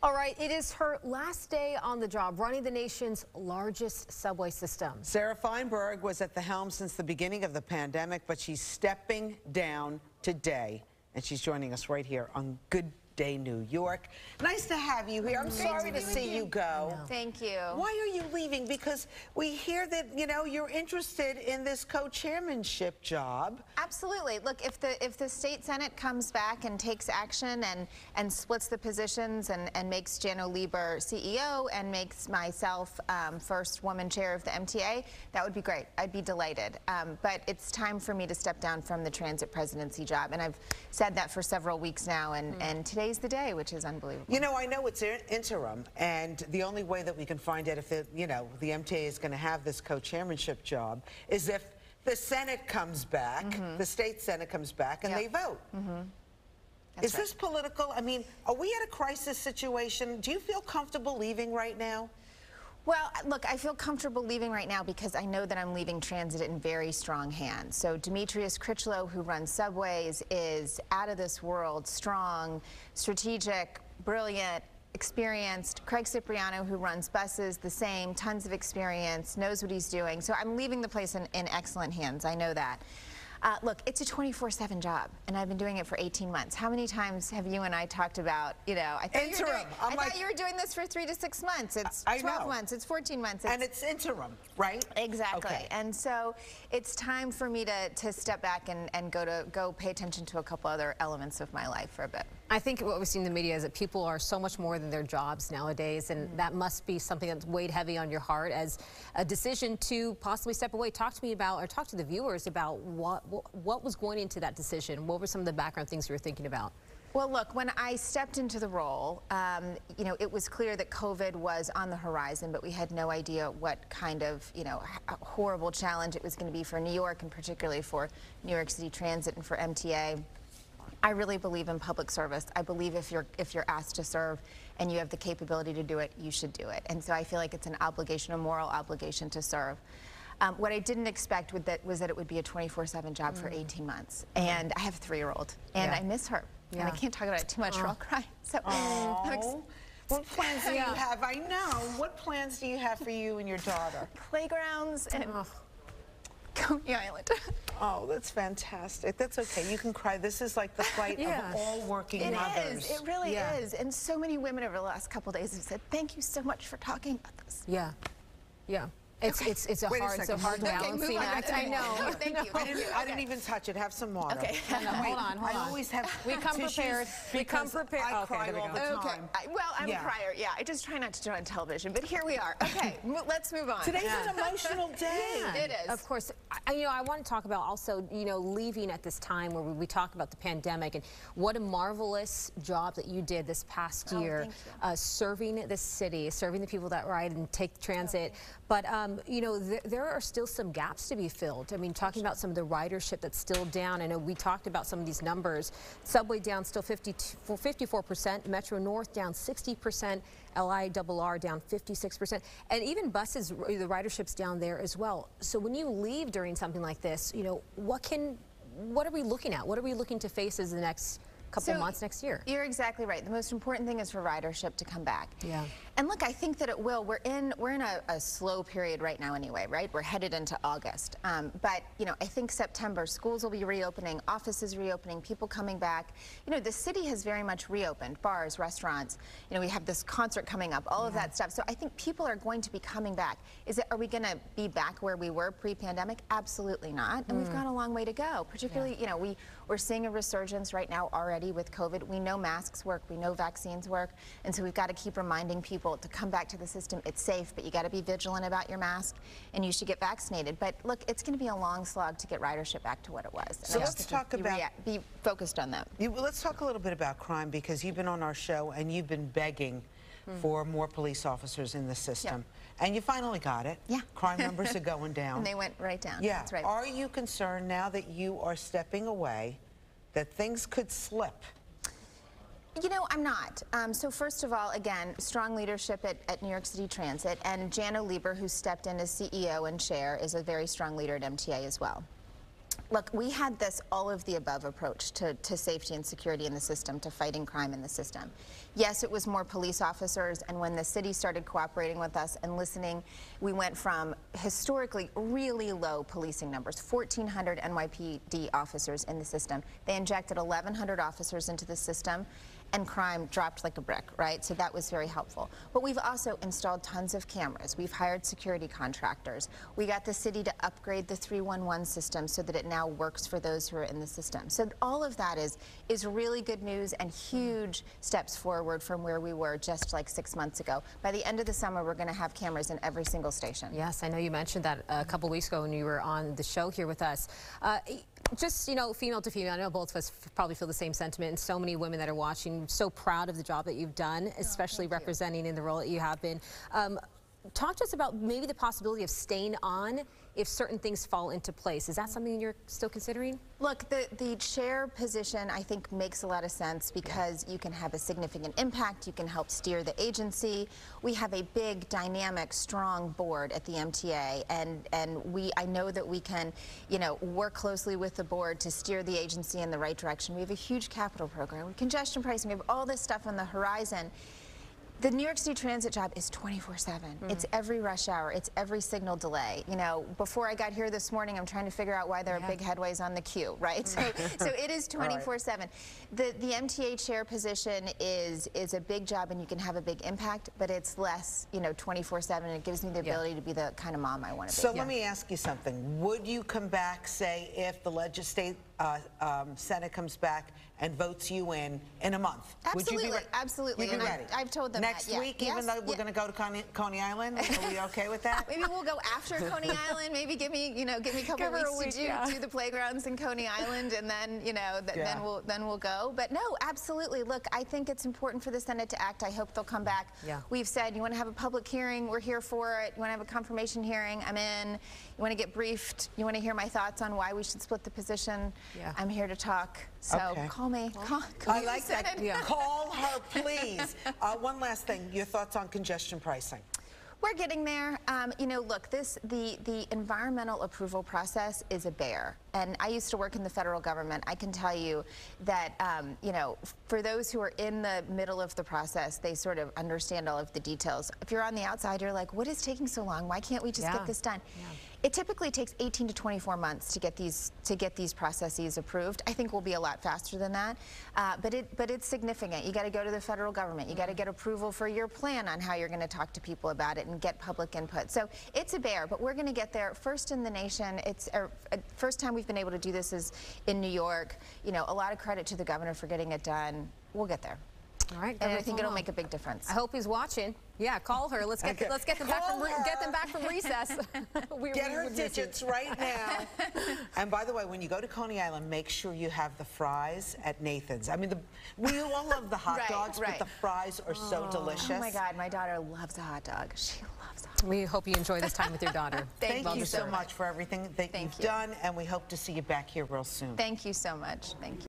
All right, it is her last day on the job, running the nation's largest subway system. Sarah Feinberg was at the helm since the beginning of the pandemic, but she's stepping down today. And she's joining us right here on Good Day New York. Nice to have you here. I'm sorry to see you go. Thank you. Why are you leaving? Because we hear that, you know, you're interested in this co-chairmanship job. Absolutely. Look, if the state senate comes back and takes action and splits the positions and makes Jano Lieber CEO and makes myself first woman chair of the MTA, that would be great. I'd be delighted. But it's time for me to step down from the transit presidency job, and I've said that for several weeks now, and today's the day, which is unbelievable. You know, I know it's interim, and the only way that we can find out if it, you know, the MTA is going to have this co-chairmanship job is if the Senate comes back, the state Senate comes back, and they vote. Is this political? I mean, are we at a crisis situation? Do you feel comfortable leaving right now? Well, look, I feel comfortable leaving right now because I know that I'm leaving transit in very strong hands. So Demetrius Critchlow, who runs subways, is out of this world, strong, strategic, brilliant, experienced. Craig Cipriano, who runs buses, the same, tons of experience, knows what he's doing. So I'm leaving the place in excellent hands. I know that. Look, it's a 24/7 job, and I've been doing it for 18 months. How many times have you and I talked about, you know, I thought you were doing this for 3 to 6 months. It's 12 months. It's 14 months. And it's interim, right? Exactly. Okay. And so it's time for me to step back and go pay attention to a couple other elements of my life for a bit. I think what we've seen in the media is that people are so much more than their jobs nowadays, and that must be something that's weighed heavy on your heart as a decision to possibly step away. Talk to me about, or talk to the viewers about what was going into that decision. What were some of the background things you were thinking about? Well, look, when I stepped into the role, you know, it was clear that COVID was on the horizon, but we had no idea what kind of, you know, horrible challenge it was going to be for New York, and particularly for New York City Transit and for MTA. I really believe in public service. I believe if you're asked to serve and you have the capability to do it, you should do it. And so I feel like it's an obligation, a moral obligation to serve. What I didn't expect was that it would be a 24/7 job for 18 months. And I have a 3-year-old, and I miss her. And I can't talk about it too much or I'll cry. So, what plans do you have? I know. What plans do you have for you and your daughter? Playgrounds and Coney Island. Oh, that's fantastic. That's okay. You can cry. This is like the fight of all working mothers. It really is. And so many women over the last couple of days have said, thank you so much for talking about this. Yeah. It's a hard balancing act. I know. Thank you. I didn't even touch it. Have some water. Okay. Hold on. I always have. We come prepared. We come prepared. I cry all the time. Okay. Well, I'm a crier. Yeah, I just try not to do it on television. But here we are. Okay, let's move on. Today's an emotional day. It is. Of course. You know, I want to talk about also, you know, leaving at this time where we talk about the pandemic and what a marvelous job that you did this past year, serving the city, serving the people that ride and take transit. But you know, there are still some gaps to be filled. I mean, talking about some of the ridership that's still down. I know we talked about some of these numbers. Subway down still 54%, Metro North down 60%, LIRR down 56%, and even buses, the ridership's down there as well. So when you leave during something like this, you know, what are we looking at? What are we looking to face as the next couple months next year? You're exactly right. The most important thing is for ridership to come back. Yeah. And look, I think that it will. We're in a slow period right now anyway, right? We're headed into August. But, you know, I think September, schools will be reopening, offices reopening, people coming back. You know, the city has very much reopened, bars, restaurants. You know, we have this concert coming up, all of that stuff. So I think people are going to be coming back. Are we going to be back where we were pre-pandemic? Absolutely not. And we've got a long way to go. Particularly, you know, we're seeing a resurgence right now already with COVID. We know masks work, we know vaccines work, and so we've got to keep reminding people to come back to the system. It's safe, but you got to be vigilant about your mask, and you should get vaccinated. But look, it's going to be a long slog to get ridership back to what it was. So let's talk about be focused on that. Let's talk a little bit about crime, because you've been on our show and you've been begging for more police officers in the system. And you finally got it. Yeah. Crime numbers are going down. And they went right down. Yeah. That's right. Are you concerned now that you are stepping away that things could slip? You know, I'm not. So first of all, again, strong leadership at New York City Transit, and Jano Lieber, who stepped in as CEO and chair, is a very strong leader at MTA as well. Look, we had this all of the above approach to safety and security in the system, to fighting crime in the system. Yes, it was more police officers, and when the city started cooperating with us and listening, we went from historically really low policing numbers, 1,400 NYPD officers in the system. They injected 1,100 officers into the system, and crime dropped like a brick, right? So that was very helpful. But we've also installed tons of cameras. We've hired security contractors. We got the city to upgrade the 311 system so that it now works for those who are in the system. So all of that is really good news and huge steps forward from where we were just like 6 months ago. By the end of the summer, we're going to have cameras in every single station. Yes, I know you mentioned that a couple weeks ago when you were on the show here with us. Just, you know, female to female, I know both of us probably feel the same sentiment, and so many women that are watching, so proud of the job that you've done, especially representing in the role that you have been. Talk to us about maybe the possibility of staying on if certain things fall into place. Is that something you're still considering? Look, the chair position, I think, makes a lot of sense because you can have a significant impact. You can help steer the agency. We have a big, dynamic, strong board at the MTA, and I know that we can, you know, work closely with the board to steer the agency in the right direction. We have a huge capital program, congestion pricing. We have all this stuff on the horizon. The New York City Transit job is 24/7. It's every rush hour. It's every signal delay. You know, before I got here this morning, I'm trying to figure out why there are big headways on the queue, right? So it is 24/7. The MTA chair position is a big job, and you can have a big impact, but it's less, you know, 24/7. It gives me the ability to be the kind of mom I want to be. So let me ask you something. Would you come back, say, if the legislative Senate comes back and votes you in a month? Absolutely, Would you be absolutely. You'd be And ready. I've told them next that, week, even though we're going to go to Coney Island. Are we okay with that? Maybe we'll go after Coney Island. Maybe give me a couple weeks to do the playgrounds in Coney Island, and then then we'll go. But no, absolutely. Look, I think it's important for the Senate to act. I hope they'll come back. We've said, you want to have a public hearing, we're here for it. You want to have a confirmation hearing, I'm in. You want to get briefed, you want to hear my thoughts on why we should split the position, I'm here to talk. So call me. Call I like that. Call her, please. One last thing, your thoughts on congestion pricing? We're getting there. You know, look, the environmental approval process is a bear. And I used to work in the federal government. I can tell you that, you know, for those who are in the middle of the process, they sort of understand all of the details. If you're on the outside, you're like, what is taking so long? Why can't we just get this done? It typically takes 18 to 24 months to get these processes approved. I think we'll be a lot faster than that, but it's significant. You got to go to the federal government. You got to get approval for your plan on how you're going to talk to people about it and get public input. So it's a bear, but we're going to get there. First in the nation. It's first time we've been able to do this is in New York. You know, a lot of credit to the governor for getting it done. We'll get there. All right, and I think it'll make a big difference. I hope he's watching. Yeah, call her. Let's get them back from recess. Get her digits right now. And by the way, when you go to Coney Island, make sure you have the fries at Nathan's. I mean, we all love the hot dogs, but the fries are so delicious. Oh my God, my daughter loves a hot dog. She loves hot dogs. We hope you enjoy this time with your daughter. Thank you so much for everything that you've done, and we hope to see you back here real soon. Thank you so much. Thank you.